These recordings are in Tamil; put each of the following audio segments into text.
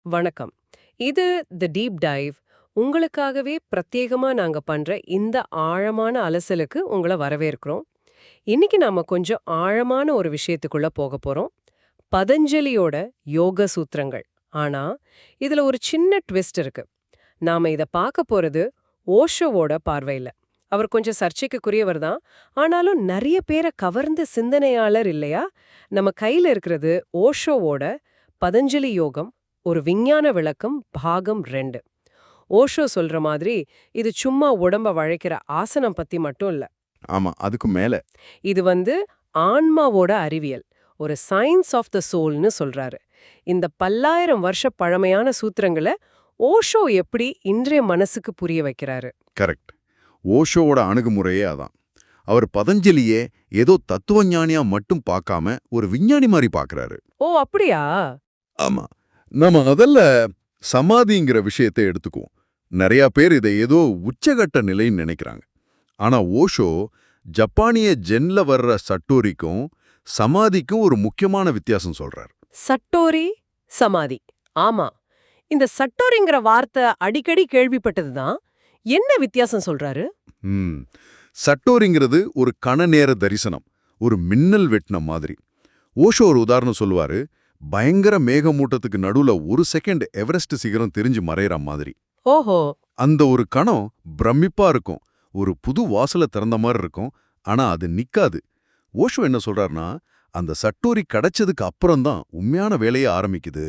வணக்கம். இது தி டீப் டைவ். உங்களுக்காகவே பிரத்யேகமா நாங்க பண்ற இந்த ஆழமான அலசலுக்கு உங்கள வரவேற்கிறோம். இன்னைக்கு நாம கொஞ்சம் ஆழமான ஒரு விஷயத்துக்குள்ள போக போறோம். பதஞ்சலியோட யோக சூத்திரங்கள். ஆனா, இதுல ஒரு சின்ன ட்விஸ்ட் இருக்கு. நாம இத பார்க்க போறது ஓஷோவோட பார்வையில. அவர் கொஞ்சம் சர்ச்சைக்குரியவர் தான். ஆனாலும் நிறைய பேரை கவர்ந்த சிந்தனையாளர் இல்லையா? நம்ம கையில இருக்கிறது ஓஷோவோட பதஞ்சலி யோகம், ஒரு விஞ்ஞான விளக்கம் பாகம் 2. ஓஷோ சொல்ற மாதிரி இது சும்மா உடம்ப வளைக்கிற ஆசனம் பத்தி மட்டும் இல்ல. ஆமா, அதுக்கு மேல. இது ஆன்மாவோட அறிவியல், ஒரு சயின்ஸ் ஆஃப் த சோல்னு சொல்றாரு. இந்த பல்லாயிரம் வருஷ பழமையான சூத்திரங்களை ஓஷோ எப்படி இன்றைய மனசுக்கு புரிய வைக்கிறாரு? கரெக்ட். ஓஷோவோட அணுகுமுறையே அதான். அவர் பதஞ்சலியே ஏதோ தத்துவஞானியா மட்டும் பார்க்காம ஒரு விஞ்ஞானி மாதிரி பார்க்கறாரு. ஓ, அப்படியா? ஆமா. நம்ம முதல்ல சமாதிங்கிற விஷயத்தை எடுத்துக்குவோம். நிறைய பேர் இதை ஏதோ உச்சகட்ட நிலைன்னு நினைக்கிறாங்க. ஆனா ஓஷோ ஜப்பானிய ஜென்ல வர்ற சட்டோரிக்கும் சமாதிக்கும் ஒரு முக்கியமான வித்தியாசம் சொல்றார். சட்டோரி, சமாதி. ஆமா, இந்த சட்டோரிங்கிற வார்த்தை அடிக்கடி கேள்விப்பட்டதுதான். என்ன வித்தியாசம் சொல்றாரு? சட்டோரிங்கிறது ஒரு கண நேர தரிசனம், ஒரு மின்னல் வெட்டின மாதிரி. ஓஷோ ஒரு உதாரணம் சொல்லுவாரு. பயங்கர மேகமூட்டத்துக்கு நடுவுல ஒரு செகண்ட் எவரெஸ்ட் சிகரம் தெரிஞ்சு மறையற மாதிரி. ஓஹோ. அந்த ஒரு கணம் பிரமிப்பா இருக்கும், ஒரு புது வாசல திறந்த மாதிரி இருக்கும். ஆனா அது நிக்காது. ஓஷோ என்ன சொல்றாருன்னா, அந்த சட்டோரி கிடைச்சதுக்கு அப்புறம்தான் உண்மையான வேலையை ஆரம்பிக்குது.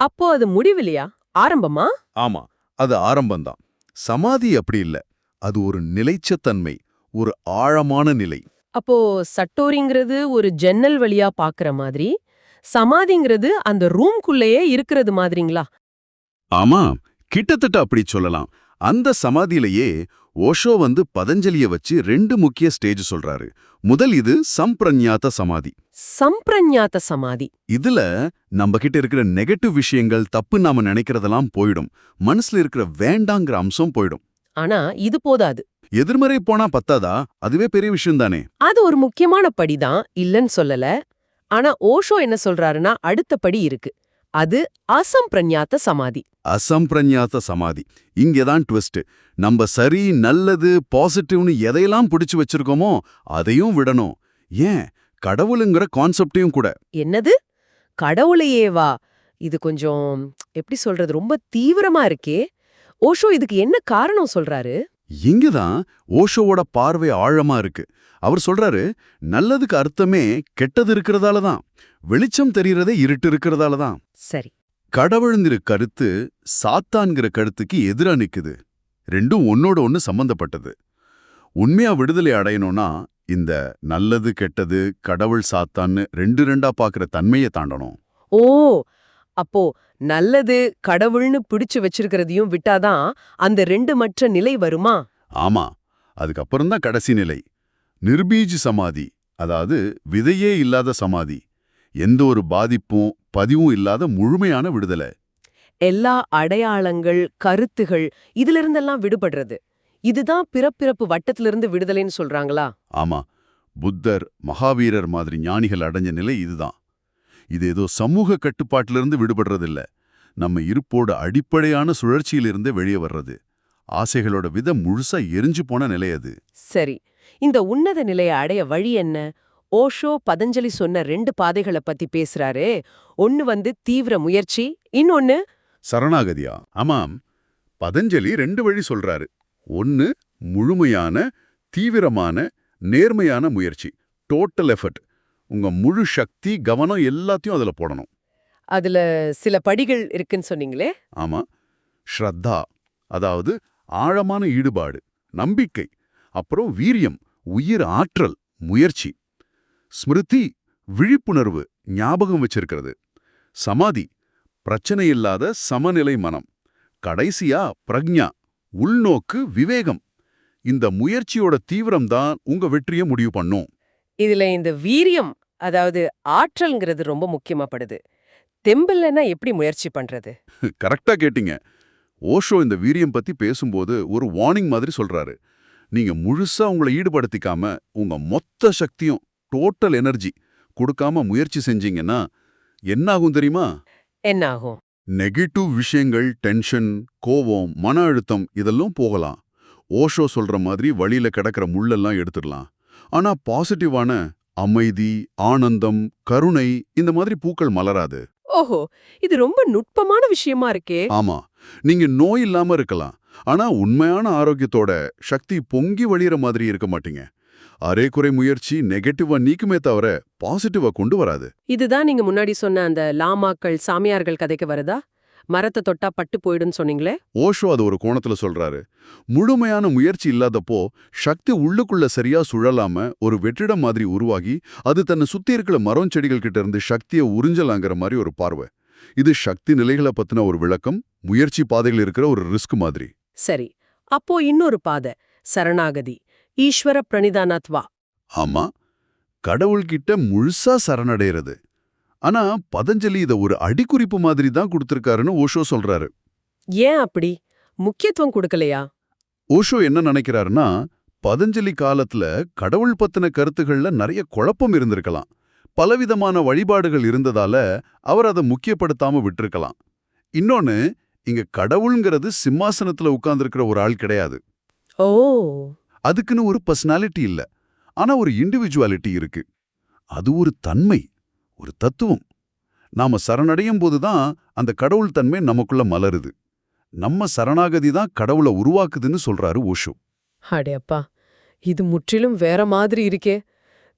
அப்போ அது முடிவில்லையா, ஆரம்பமா? ஆமா, அது ஆரம்பம்தான். சமாதி அப்படி இல்ல. அது ஒரு நிலைச்சத்தன்மை, ஒரு ஆழமான நிலை. அப்போ சட்டோரிங்கிறது ஒரு ஜன்னல் வழியா பாக்குற மாதிரி, சமாதிங்கிறது அந்த ரூம்குள்ளேயே இருக்கிறது மாதிரிங்களா? ஆமா, கிட்டத்தட்ட அப்படி சொல்லலாம். அந்த சமாதியிலேயே ஓஷோ பதஞ்சலிய வச்சு 2 முக்கிய ஸ்டேஜ் சொல்றாரு. முதல் இது சம்பிரஞாத சமாதி. சம்பிரஞாத சமாதி. இதுல நம்ம கிட்ட இருக்கிற நெகட்டிவ் விஷயங்கள், தப்பு நாம நினைக்கிறதெல்லாம் போயிடும். மனசுல இருக்கிற வேண்டாங்கிற அம்சம் போயிடும். ஆனா இது போதாது. எதிர்மறை போனா பத்தாதா? அதுவே பெரிய விஷயம் தானே. அது ஒரு முக்கியமான படிதான், இல்லன்னு சொல்லல. ஆனா ஓஷோ என்ன சொல்றாருன்னா, அடுத்த படி இருக்கு. அது அசம்பிரஞாத சமாதி. அசம்பிரஞாத சமாதி. இங்கதான் ட்விஸ்ட். நம்ம சரி, நல்லது, பாசிட்டிவ்னு எதையெல்லாம் பிடிச்சு வச்சிருக்கோமோ அதையும் விடணும். ஏன், கடவுளுங்கிற கான்செப்டையும் கூட. என்னது, கடவுளையேவா? இது கொஞ்சம் எப்படி சொல்றது, ரொம்ப தீவிரமா இருக்கே. ஓஷோ இதுக்கு என்ன காரணம் சொல்றாரு? இங்கதான் ஓஷோவோட பார்வை ஆழமா இருக்கு. அவர் சொல்றாரு, நல்லதுக்கு அர்த்தமே கெட்டது இருக்கிறதால தான், வெளிச்சம் தெரியறதே இருட்டு இருக்கிறதால தான். சரி. கடவுள்ங்கிற கருத்து சாத்தான்கிற கருத்துக்கு எதிரா நிக்குது. ரெண்டும் ஒன்னோட ஒன்னு சம்பந்தப்பட்டது. உண்மையா விடுதலை அடையணும்னா இந்த நல்லது கெட்டது, கடவுள் சாத்தான்னு ரெண்டா பாக்குற தன்மையை தாண்டணும். ஓ, அப்போ நல்லது கடவுள்னு பிடிச்சு வச்சிருக்கிறதையும் விட்டாதான் அந்த 2 மற்ற நிலை வருமா? ஆமா, அதுக்கப்புறம்தான் கடைசி நிலை, நிர்பீஜ் சமாதி. அதாவது விதையே இல்லாத சமாதி. எந்த ஒரு பாதிப்பும் பதிவும் இல்லாத முழுமையான விடுதலை. எல்லா அடையாளங்கள், கருத்துகள் இதிலிருந்தெல்லாம் விடுபடுறது. இதுதான் பிறப்பிறப்பு வட்டத்திலிருந்து விடுதலைன்னு சொல்றாங்களா? ஆமா, புத்தர், மகாவீரர் மாதிரி ஞானிகள் அடைஞ்ச நிலை இதுதான். இது ஏதோ சமூக கட்டுப்பாட்டிலிருந்து விடுபடுறதில்ல, நம்ம இருப்போட அடிப்படையான சுழற்சியிலிருந்தே வெளியே வர்றது. ஆசைகளோட விதம் முழுசா எரிஞ்சு போன நிலை அது. சரி, இந்த உன்னத நிலையை அடைய வழி என்ன? ஓஷோ பதஞ்சலி சொன்ன 2 பாதைகளை பத்தி பேசுறாரே. ஒன்னு தீவிர முயற்சி, இன்னொன்னு சரணாகதியா? ஆமாம், பதஞ்சலி 2 வழி சொல்றாரு. ஒன்னு முழுமையான, தீவிரமான, நேர்மையான முயற்சி, டோட்டல் எஃபர்ட். உங்க முழு சக்தி, கவனம் எல்லாத்தையும் அதுல போடணும். அதுல சில படிகள் இருக்குன்னு சொன்னீங்களே. ஆமா, ஸ்ரத்தா, அதாவது ஆழமான ஈடுபாடு, நம்பிக்கை. அப்புறம் வீரியம், உயிர் ஆற்றல், முயற்சி. ஸ்மிருதி, விழிப்புணர்வு, ஞாபகம் வச்சிருக்கிறது. சமாதி, பிரச்சனை இல்லாத சமநிலை மனம். கடைசியா பிரக்ஞா, உள்நோக்கு, விவேகம். இந்த முயற்சியோட தீவிரம் தான் உங்க வெற்றியை முடிவு பண்ணும். இதுல இந்த வீரியம், அதாவது ஆற்றல்ங்கிறது ரொம்ப முக்கியமாப்படுது. தெம்பில்லைன்னா எப்படி முயற்சி பண்றது? கரெக்டா கேட்டீங்க. ஓஷோ இந்த வீரியம் பத்தி பேசும்போது ஒரு வார்னிங் மாதிரி சொல்றாரு. நீங்க முழுசா உங்களை ஈடுபடுத்திக்காம உங்க மொத்த சக்தியும், டோட்டல் எனர்ஜி கொடுக்காம முயற்சி செஞ்சீங்கன்னா என்ன ஆகும் தெரியுமா? என்ன ஆகும்? நெகட்டிவ் விஷயங்கள், டென்ஷன், கோவம், மன அழுத்தம் இதெல்லாம் போகலாம். ஓஷோ சொல்ற மாதிரி வழியில கிடக்கிற முள்ளெல்லாம் எடுத்துடலாம். ஆனா பாசிட்டிவான அமைதி, ஆனந்தம், கருணை இந்த மாதிரி பூக்கள் மலராது. ஓஹோ, இது ரொம்ப நுட்பமான விஷயமா இருக்கே. ஆமா, நீங்க நோய் இல்லாம இருக்கலாம். ஆனா உண்மையான ஆரோக்கியத்தோட சக்தி பொங்கி வழியிற மாதிரி இருக்க மாட்டீங்க. அரைகுறை முயற்சி நெகட்டிவா நீக்குமே தவிர பாசிட்டிவா கொண்டு வராது. இதுதான் நீங்க முன்னாடி சொன்ன அந்த லாமாக்கள், சாமியார்கள் கதைக்கு வருதா? மரத்தை தொட்டா பட்டு போயிடுன்னு சொன்னீங்களே. ஓஷோ அது ஒரு கோணத்துல சொல்றாரு. முழுமையான முயற்சி இல்லாதப்போ சக்தி உள்ளுக்குள்ள சரியா சுழலாம ஒரு வெற்றிடம் மாதிரி உருவாகி அது தன்னை சுத்தி இருக்கிற மரம் செடிகள் கிட்ட இருந்து சக்தியை உறிஞ்சலாங்கிற மாதிரி ஒரு பார்வை. இது சக்தி நிலைகளை பத்தின ஒரு விளக்கம், முயற்சி பாதைகள் இருக்கிற ஒரு ரிஸ்க் மாதிரி. சரி, அப்போ இன்னொரு பாதை, சரணாகதி, ஈஸ்வர பிரணிதானத்வா. ஆமா, கடவுள்கிட்ட முழுசா சரணடைறது. ஆனா பதஞ்சலி இத ஒரு அடிக்குறிப்பு மாதிரி தான் கொடுத்திருக்காருன்னு ஓஷோ சொல்றாரு. ஏன் அப்படி? முக்கியத்துவம் கொடுக்கலையா? ஓஷோ என்ன நினைக்கிறாருன்னா, பதஞ்சலி காலத்துல கடவுள் பத்தின கருத்துகள்ல நிறைய குழப்பம் இருந்திருக்கலாம். பலவிதமான வழிபாடுகள் இருந்ததால அவர் அதை முக்கியப்படுத்தாம விட்டிருக்கலாம். இன்னொன்னு, இங்க கடவுள்ங்கிறது சிம்மாசனத்துல உட்கார்ந்திருக்கிற ஒரு ஆள் கிடையாது. ஓ, அதுக்குன்னு ஒரு பர்சனாலிட்டி இல்ல. ஆனா ஒரு இண்டிவிஜுவாலிட்டி இருக்கு. அது ஒரு தன்மை, ஒரு தத்துவம். நாம சரணடையும் போதுதான் அந்த கடவுள் தன்மை நமக்குள்ள மலருது. நம்ம சரணாகதி தான் கடவுளை உருவாக்குதுன்னு சொல்றாரு ஓஷோ. அடே அப்பா, இது முற்றிலும் வேற மாதிரி இருக்கே.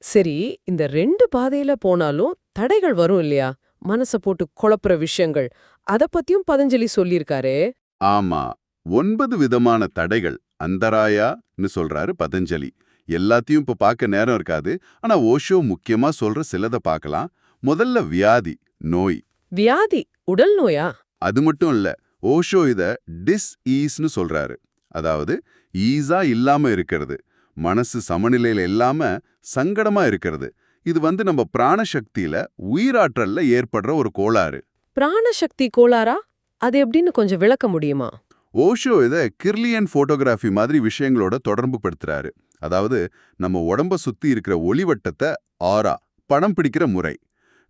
சரி, இந்த ரெண்டு பாதையில போனாலும் தடைகள் வரும் இல்லையா? மனச போட்டு குழப்புற விஷயங்கள், அத பத்தியும் பதஞ்சலி சொல்லியிருக்காரே. ஆமா, 9 விதமான தடைகள் அந்தராயான்னு சொல்றாரு பதஞ்சலி. எல்லாத்தையும் இப்ப பார்க்க நேரம் இருக்காது. ஆனா ஓஷோ முக்கியமா சொல்ற சிலதை பார்க்கலாம். முதல்ல வியாதி, நோய். வியாதி, உடல் நோயா? அது மட்டும் இல்ல, ஓஷோ இத டிஸ்ஈஸ்னு சொல்றாரு. அதாவது ஈஸா இல்லாம இருக்கிறது, மனசு சமநிலையில இல்லாம சங்கடமா இருக்கிறது. இது நம்ம பிராணசக்தியில, உயிராற்றல்ல ஏற்படுற ஒரு கோளாறு. பிராணசக்தி கோளாறா? அது எப்படின்னு கொஞ்சம் விளக்க முடியுமா? ஓஷோ இத கிர்லியன் போட்டோகிராஃபி மாதிரி விஷயங்களோட தொடர்பு படுத்துறாரு. அதாவது நம்ம உடம்ப சுத்தி இருக்கிற ஒளிவட்டத்தை ஆரா படம் பிடிக்கிற முறை.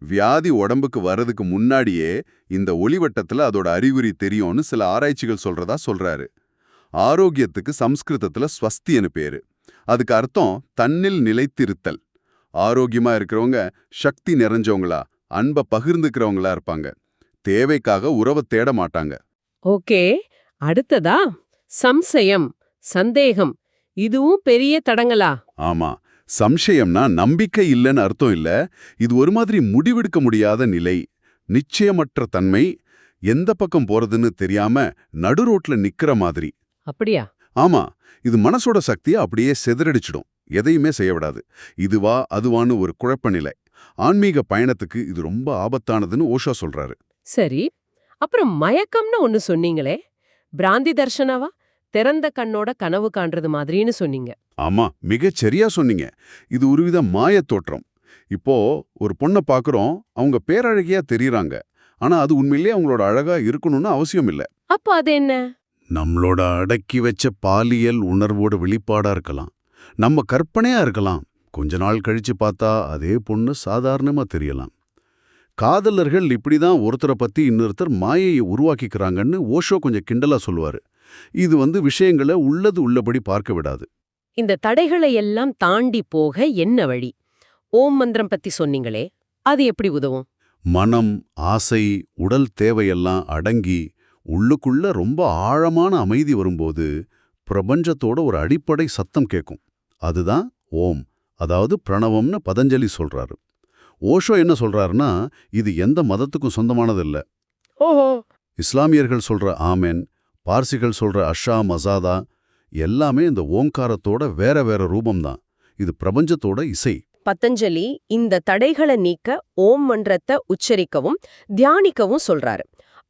வியாதி உடம்புக்கு வர்றதுக்கு முன்னாடியே இந்த ஒளிவட்டத்துல அதோட அறிகுறி தெரியும்னு சில ஆராய்ச்சிகள் சொல்றாரு. ஆரோக்கியத்துக்கு சம்ஸ்கிருதத்துல ஸ்வஸ்தின்னு பேரு. அதுக்கு அர்த்தம் தன்னில் நிலைத்திருத்தல். ஆரோக்கியமா இருக்கிறவங்க சக்தி நிறைஞ்சவங்களா, அன்பை பகிர்ந்துக்கிறவங்களா இருப்பாங்க. தேவைக்காக உறவை தேட மாட்டாங்க. ஓகே, அடுத்ததா சம்சயம், சந்தேகம். இதுவும் பெரிய தடங்களா? ஆமா, சம்சயம்னா நம்பிக்கை இல்லைன்னு அர்த்தம் இல்ல. இது ஒரு மாதிரி முடிவெடுக்க முடியாத நிலை, நிச்சயமற்ற தன்மை, எந்த பக்கம் போறதுன்னு தெரியாம நடுரோட்ல நிக்கிற மாதிரி. அப்படியா? ஆமா, இது மனசோட சக்தியை அப்படியே செதறடிச்சிடும். எதையுமே செய்ய விடாது. இதுவா அதுவான்னு ஒரு குழப்ப நிலை. ஆன்மீக பயணத்துக்கு இது ரொம்ப ஆபத்தானதுன்னு ஓஷோ சொல்றாரு. சரி, அப்புறம் மயக்கம்னு ஒன்னு சொன்னீங்களே, பிராந்தி தர்ஷனவா? திறந்த கண்ணோட கனவு காண்றது மாதிரின்னு சொன்னீங்க. ஆமா, மிகச் சரியா சொன்னீங்க. இது ஒருவித மாயத் தோற்றம். இப்போ ஒரு பொண்ணை பார்க்கறோம், அவங்க பேரழகியா தெரியறாங்க. ஆனா அது உண்மையிலேயே அவங்களோட அழகா இருக்கணும்னு அவசியம் இல்ல. அப்ப அது என்ன? நம்மளோட அடக்கி வச்ச பாலியல் உணர்வோட வெளிப்பாடா இருக்கலாம். நம்ம கற்பனையா இருக்கலாம். கொஞ்ச நாள் கழிச்சு பார்த்தா அதே பொண்ணு சாதாரணமா தெரியலாம். காதலர்கள் இப்படிதான் ஒருத்தரை பத்தி இன்னொருத்தர் மாயையை உருவாக்கிக்கிறாங்கன்னு ஓஷோ கொஞ்சம் கிண்டலா சொல்லுவாரு. இது விஷயங்களை உள்ளது உள்ளபடி பார்க்க விடாது. இந்த தடைகளை எல்லாம் தாண்டி போக என்ன வழி? ஓம் மந்திரம் பத்தி சொன்னீங்களே, அது எப்படி உதவும்? மனம், ஆசை, உடல் தேவையெல்லாம் அடங்கி உள்ளுக்குள்ள ரொம்ப ஆழமான அமைதி வரும்போது பிரபஞ்சத்தோட ஒரு அடிப்படை சத்தம் கேட்கும். அதுதான் ஓம், அதாவது பிரணவம்னு பதஞ்சலி சொல்றாரு. ஓஷோ என்ன சொல்றாருன்னா, இது எந்த மதத்துக்கும் சொந்தமானதில்ல. ஓஹோ, இஸ்லாமியர்கள் சொல்ற ஆமென், பார்சிகள் சொல்ற அஷா மசாதா எல்லாமே இந்த ஓங்காரத்தோட வேற வேற ரூபம்தான். இது பிரபஞ்சத்தோட இசை. பதஞ்சலி இந்த தடைகளை நீக்க ஓம் மந்திரத்தை உச்சரிக்கவும் தியானிக்கவும் சொல்றாரு.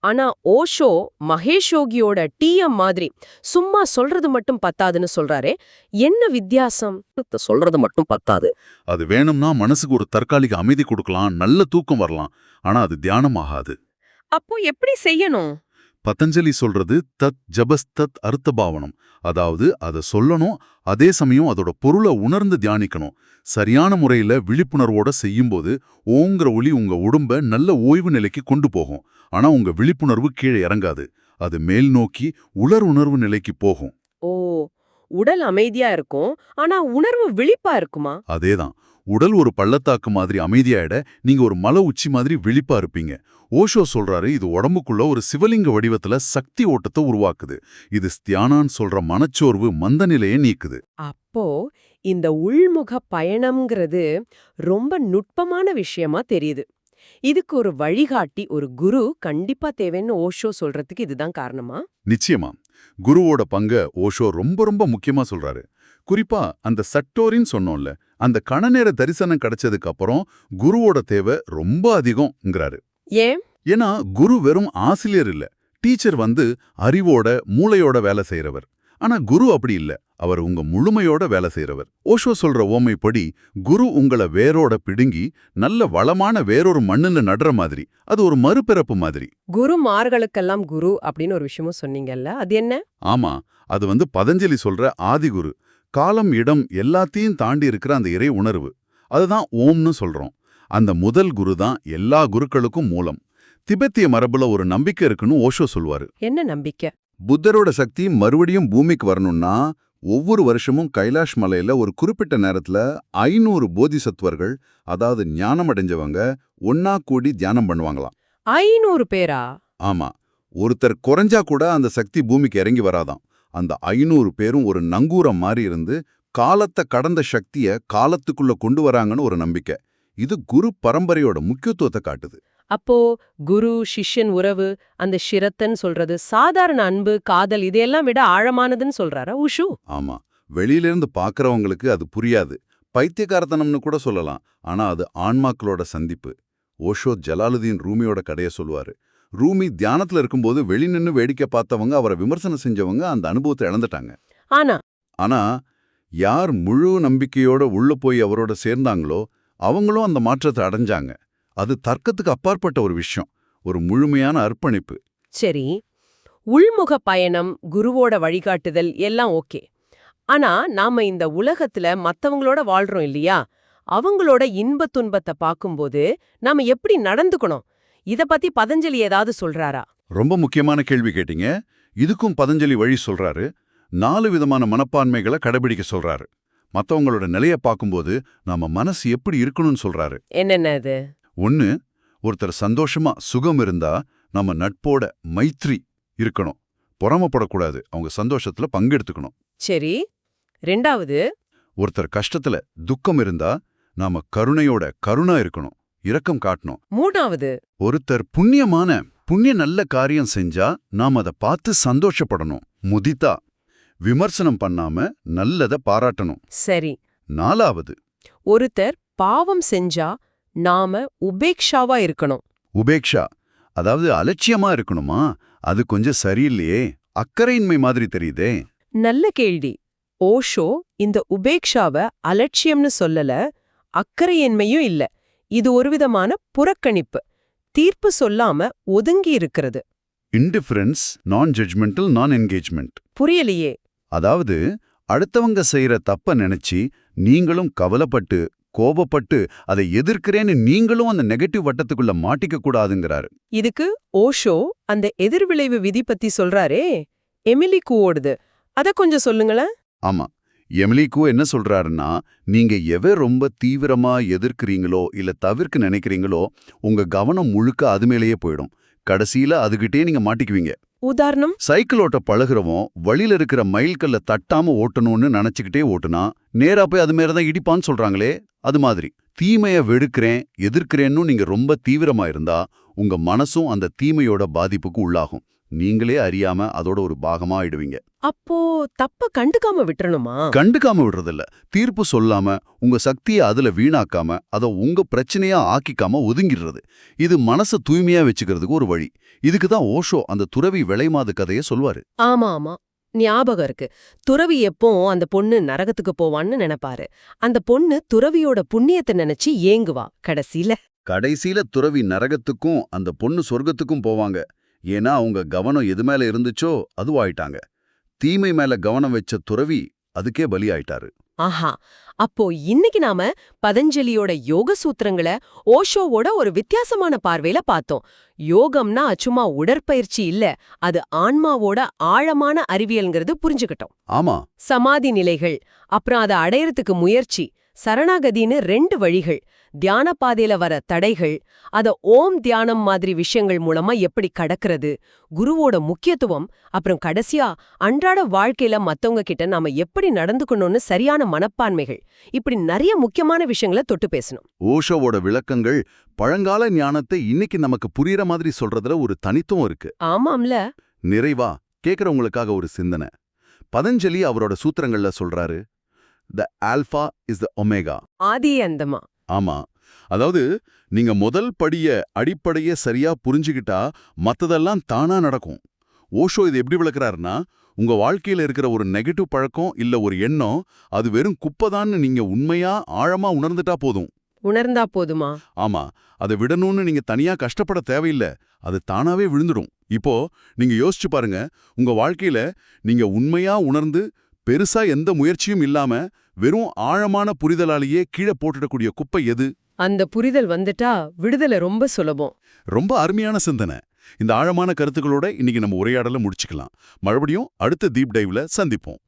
ஆனா ஓஷோ மகேஷ் யோகியோட டிஎம் மாதிரி சும்மா சொல்றது மட்டும் பத்தாதுன்னு சொல்றாரே, என்ன வித்தியாசம்? சொல்றது மட்டும் பத்தாது. அது வேணும்னா மனசுக்கு ஒரு தற்காலிக அமைதி கொடுக்கலாம், நல்ல தூக்கம் வரலாம். ஆனா அது தியானம் ஆகாது. அப்போ எப்படி செய்யணும்? பதஞ்சலி சொல்றது தத் ஜபஸ்தத் அர்த்தபாவனம். அதாவது அதை சொல்லணும், அதே சமயம் அதோட பொருளை உணர்ந்து தியானிக்கணும். சரியான முறையில விழிப்புணர்வோட செய்யும்போது ஓங்கிற ஒளி உங்க உடம்ப நல்ல ஓய்வு நிலைக்கு கொண்டு போகும். ஆனா உங்க விழிப்புணர்வு கீழே இறங்காது. அது மேல் நோக்கி உலர் உணர்வு நிலைக்கு போகும். ஓ, உடல் அமைதியா இருக்கும், ஆனா உணர்வு விழிப்பா இருக்குமா? அதேதான். உடல் ஒரு பள்ளத்தாக்கு மாதிரி அமைதியாயிட, நீங்க ஒரு மலை உச்சி மாதிரி விழிப்பா இருப்பீங்க. ஓஷோ சொல்றாரு, இது உடம்புக்குள்ள ஒரு சிவலிங்க வடிவத்துல சக்தி ஓட்டத்தை உருவாக்குது. இது ஸ்தியானான்னு சொல்ற மனச்சோர்வு மந்த நிலையை நீக்குது. அப்போ இந்த உள்முக பயணம்ங்கிறது ரொம்ப நுட்பமான விஷயமா தெரியுது. இதுக்கு ஒரு வழிகாட்டி, ஒரு குரு கண்டிப்பா தேவைன்னு ஓஷோ சொல்றதுக்கு இதுதான் காரணமா? நிச்சயமா. குருவோட பங்க ஓஷோ ரொம்ப ரொம்ப முக்கியமா சொல்றாரு. குறிப்பா அந்த சட்டோரின்னு சொன்னோம்ல, அந்த கணநேர தரிசனம் கிடைச்சதுக்கு அப்புறம் குருவோட தேவை ரொம்ப அதிகம்ங்கிறாரு. ஏன்? ஏன்னா குரு வெறும் ஆசிரியர் இல்ல, டீச்சர் அறிவோட மூளையோட வேலை செய்யறவர். ஆனா குரு அப்படி இல்ல, அவர் உங்க முழுமையோட வேலை செய்யறவர். ஓஷோ சொல்ற ஓமைப்படி குரு உங்களை வேரோட பிடுங்கி நல்ல வளமான வேறொரு மண்ணுல நடுற மாதிரி. அது ஒரு மறுபிறப்பு மாதிரி. குருமார்களுக்கெல்லாம் குரு அப்படின்னு ஒரு விஷயமும் சொன்னீங்கல்ல, அது என்ன? ஆமா, அது பதஞ்சலி சொல்ற ஆதிகுரு. காலம் இடம் எல்லாத்தையும் தாண்டி இருக்கிற அந்த இறை உணர்வு. அதுதான் ஓம்னு சொல்றோம். அந்த முதல் குரு தான் எல்லா குருக்களுக்கும் மூலம். திபெத்திய மரபுல ஒரு நம்பிக்கை இருக்குன்னு ஓஷோ சொல்வாரு. என்ன நம்பிக்கை? புத்தரோட சக்தி மறுபடியும் பூமிக்கு வரணும்னா ஒவ்வொரு வருஷமும் கைலாஷ் மலையில ஒரு குறிப்பிட்ட நேரத்துல 500 போதிசத்துவர்கள், அதாவது ஞானம் அடைஞ்சவங்க ஒன்னா கூடி தியானம் பண்ணுவாங்களாம். 500 பேரா? ஆமா, ஒருத்தர் குறைஞ்சா கூட அந்த சக்தி பூமிக்கு இறங்கி வராதாம். அந்த 500 பேரும் ஒரு நங்கூரம் மாதிரி இருந்து காலத்தை கடந்த சக்திய காலத்துக்குள்ள கொண்டு வராங்கன்னு ஒரு நம்பிக்கை. இது குரு பரம்பரையோட முக்கியத்துவத்தை காட்டுது. அப்போ குரு சிஷ்யன் உறவு, அந்த ஷிரத்தன் சொல்றது சாதாரண அன்பு, காதல் இதையெல்லாம் விட ஆழமானதுன்னு சொல்றாரா உஷு? ஆமா, வெளியிலிருந்து பார்க்கறவங்களுக்கு அது புரியாது. பைத்தியக்காரத்தனம்னு கூட சொல்லலாம். ஆனா அது ஆன்மாக்களோட சந்திப்பு. ஓஷோ ஜலாலுதீன் ரூமியோட கதைய சொல்லுவாரு. ரூமி தியானத்துல இருக்கும்போது வெளி நின்னு வேடிக்கை பார்த்தவங்க, அவரை விமர்சனம் செஞ்சவங்க அந்த அனுபவத்தை இழந்துட்டாங்க. ஆனா ஆனா யார் முழு நம்பிக்கையோட உள்ள போய் அவரோட சேர்ந்தாங்களோ அவங்களும் அந்த மாற்றத்தை அடைஞ்சாங்க. அது தர்க்கத்துக்கு அப்பாற்பட்ட ஒரு விஷயம், ஒரு முழுமையான அர்ப்பணிப்பு. சரி, உள்முக பயணம், குருவோட வழிகாட்டுதல் எல்லாம் ஓகே. ஆனா நாம இந்த உலகத்துல மத்தவங்களோட வாழ்றோம் இல்லையா? அவங்களோட இன்ப துன்பத்தை பார்க்கும்போது நாம எப்படி நடந்துக்கணும்? இத பத்தி பதஞ்சலி ஏதாவது சொல்றாரா? ரொம்ப முக்கியமான கேள்வி கேட்டீங்க. இதுக்கும் பதஞ்சலி வழி சொல்றாரு. 4 விதமான மனப்பான்மைகளை கடைபிடிக்க சொல்றாரு. மத்தவங்களோட நிலைய பார்க்கும்போது நாம மனசு எப்படி இருக்கணும்னு சொல்றாரு. என்னென்ன அது? 1, ஒருத்தர் சந்தோஷமா சுகம் இருந்தா நம்ம நட்போட மைத்ரி இருக்கணும். பொறாமப்படக்கூடாது, அவங்க சந்தோஷத்துல பங்கெடுத்துக்கணும். சரி. 2வது? ஒருத்தர் கஷ்டத்துல துக்கம் இருந்தா நாம கருணையோட கருணா இருக்கணும், இரக்கம் காட்டணும். 3வது? ஒருத்தர் புண்ணிய நல்ல காரியம் செஞ்சா நாம அதை பார்த்து சந்தோஷப்படணும், முதிதா. விமர்சனம் பண்ணாம நல்லத பாராட்டணும். சரி. 4வது, ஒருத்தர் பாவம் செஞ்சா நாம உபேக்ஷாவா இருக்கணும். உபேக்ஷா, அதாவது அலட்சியமா இருக்கணுமா? அது கொஞ்சம் சரியில்லையே, அக்கறையின்மை மாதிரி தெரியுதே. நல்ல கேள்வி. ஓஷோ இந்த உபேக்ஷாவ அலட்சியம்னு சொல்லல, அக்கறையின்மையும் இல்ல. இது ஒருவிதமான புறக்கணிப்பு, தீர்ப்பு சொல்லாம ஒதுங்கி இருக்கிறது. இன்டிஃபரன்ஸ், நான் ஜட்ஜ்மெண்டல், நான் என்கேஜ்மெண்ட். புரியலையே. அதாவது அடுத்தவங்க செய்யற தப்ப நினைச்சு நீங்களும் கவலைப்பட்டு கோபப்பட்டு அதை எதிர்க்கிறேன்னு நீங்களும் அந்த நெகட்டிவ் வட்டத்துக்குள்ள மாட்டிக்க கூடாதுங்கிறாரு. இதுக்கு ஓஷோ அந்த எதிர்விளைவு விதி பத்தி சொல்றாரே, எமிலி கூவோடுது. அத கொஞ்சம் சொல்லுங்களேன். ஆமா, எமிலி கூ என்ன சொல்றாருன்னா, நீங்க எவ ரொம்ப தீவிரமா எதிர்க்கிறீங்களோ இல்ல தவிர்க்க நினைக்கிறீங்களோ உங்க கவனம் முழுக்க அது மேலேயே போயிடும். கடைசியில அதுகிட்டே நீங்க மாட்டிக்குவீங்க. உதாரணம்? சைக்கிள் ஓட்ட பழகுறவன் வழியில இருக்கிற மைல்கல்ல தட்டாம ஓட்டணும்னு நினைச்சுக்கிட்டே ஓட்டுனா நேரா போய் அது மேலதான் இடிப்பான்னு சொல்றாங்களே, அது மாதிரி தீமைய வெறுக்கிறேன் எதிர்க்கிறேன்னு நீங்க ரொம்ப தீவிரமா இருந்தா உங்க மனசும் அந்த தீமையோட பாதிப்புக்கு உள்ளாகும். நீங்களே அறியாம அதோட ஒரு பாகமா ஆயிடுவீங்க. அப்போ தப்ப கண்டுக்காம விட்டுறணுமா? கண்டுக்காம விடுறதில்ல, தீர்ப்பு சொல்லாம உங்க சக்தியை அதுல வீணாக்காம அதை உங்க பிரச்சனையா ஆக்கிக்காம ஒதுங்கிடுறது. இது மனசை தூய்மையா வச்சுக்கிறதுக்கு ஒரு வழி. இதுக்கு தான் ஓஷோ அந்த துறவி விலைமாது கதையை சொல்வாரு. ஆமா ஆமா, ஞாபகம் இருக்கு. துறவி எப்போ அந்த பொண்ணு நரகத்துக்கு போவான்னு நினைப்பாரு. அந்த பொண்ணு துறவியோட புண்ணியத்தை நினைச்சு ஏங்குவா. கடைசியில துறவி நரகத்துக்கும் அந்த பொண்ணு சொர்க்கத்துக்கும் போவாங்க. ஏன்னா அவங்க கவனம் எது மேல இருந்துச்சோ அதுவாயிட்டாங்க. தீமை மேல கவனம் வச்ச துறவி அதுக்கே பலியாயிட்டாரு. ஆஹா, அப்போ இன்னைக்கு நாம பதஞ்சலியோட யோக சூத்திரங்களை ஓஷோவோட ஒரு வித்தியாசமான பார்வையில பார்த்தோம். யோகம்னா சும்மா உடற்பயிற்சி இல்ல, அது ஆன்மாவோட ஆழமான அறிவியல்ங்கிறது புரிஞ்சுக்கிட்டோம். ஆமா, சமாதி நிலைகள், அப்புறம் அதை அடையறதுக்கு முயற்சி, சரணாகதின்னு 2 வழிகள், தியான பாதையில வர தடைகள், அத ஓம் தியானம் மாதிரி விஷயங்கள் மூலமா எப்படி கடக்கிறது, குருவோட முக்கியத்துவம், அப்புறம் கடைசியா அன்றாட வாழ்க்கையில மத்தவங்க கிட்ட நாம எப்படி நடந்துக்கணும்னு சரியான மனப்பான்மைகள், இப்படி நிறைய முக்கியமான விஷயங்களை தொட்டு பேசணும். ஓஷோவோட விளக்கங்கள் பழங்கால ஞானத்தை இன்னைக்கு நமக்கு புரியற மாதிரி சொல்றதுல ஒரு தனித்துவம் இருக்கு. ஆமாம்ல. நிறைவா கேக்குறவங்களுக்காக ஒரு சிந்தனை. பதஞ்சலி அவரோட சூத்திரங்கள்ல சொல்றாரு, த ஆல்பா இஸ் த ஒமேகா. ஆதி அந்தமா. ஆமா, அதாவது நீங்க முதல் அடிப்படைய சரியா புரிஞ்சுக்கிட்டா மத்ததெல்லாம் தானா நடக்கும். ஓஷோ இது எப்படி விளக்குறாருன்னா, உங்க வாழ்க்கையில இருக்கிற ஒரு நெகட்டிவ் பழக்கம் இல்ல ஒரு எண்ணம், அது வெறும் குப்பைதான்னு நீங்க உண்மையா ஆழமா உணர்ந்துட்டா போதும். உணர்ந்தா போதுமா? ஆமா, அதை விடணும்னு நீங்க தனியா கஷ்டப்பட தேவையில்லை, அது தானாவே விழுந்துடும். இப்போ நீங்க யோசிச்சு பாருங்க, உங்க வாழ்க்கையில நீங்க உண்மையா உணர்ந்து பெருசா எந்த முயற்சியும் இல்லாம வெறும் ஆழமான புரிதலாலேயே கீழே போட்டுடக்கூடிய குப்பை எது? அந்த புரிதல் வந்துட்டா விடுதலை ரொம்ப சுலபம். ரொம்ப அருமையான சிந்தனை. இந்த ஆழமான கருத்துக்களோட இன்னைக்கு நம்ம உரையாடலை முடிச்சுக்கலாம். மறுபடியும் அடுத்த டீப் டைவ்ல சந்திப்போம்.